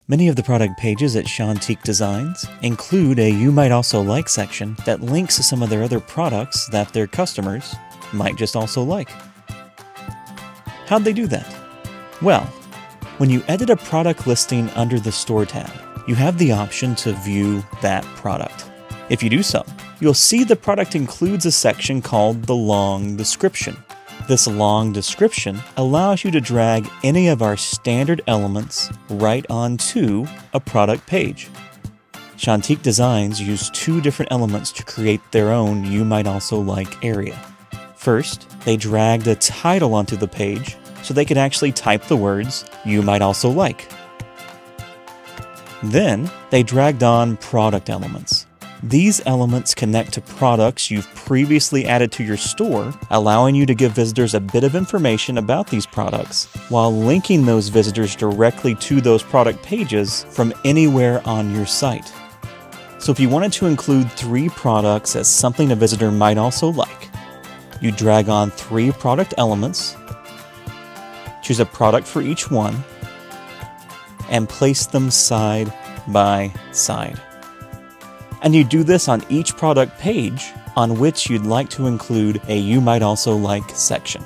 Many of the product pages at Chantique Designs include a You Might Also Like section that links to some of their other products that their customers might just also like. How'd they do that? Well, when you edit a product listing under the Store tab, you have the option to view that product. If you do so, you'll see the product includes a section called the Long Description. This long description allows you to drag any of our standard elements right onto a product page. Chantique Designs use two different elements to create their own You Might Also Like area. First, they dragged a title onto the page so they could actually type the words You Might Also Like. Then, they dragged on product elements. These elements connect to products you've previously added to your store, allowing you to give visitors a bit of information about these products, while linking those visitors directly to those product pages from anywhere on your site. So if you wanted to include 3 products as something a visitor might also like, you drag on 3 product elements, choose a product for each one, and place them side by side. And you do this on each product page on which you'd like to include a You Might Also Like section.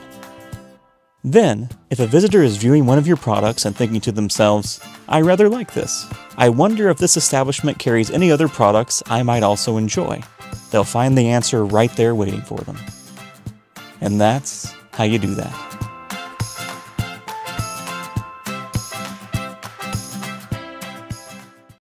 Then, if a visitor is viewing one of your products and thinking to themselves, I rather like this. I wonder if this establishment carries any other products I might also enjoy. They'll find the answer right there waiting for them. And that's how you do that.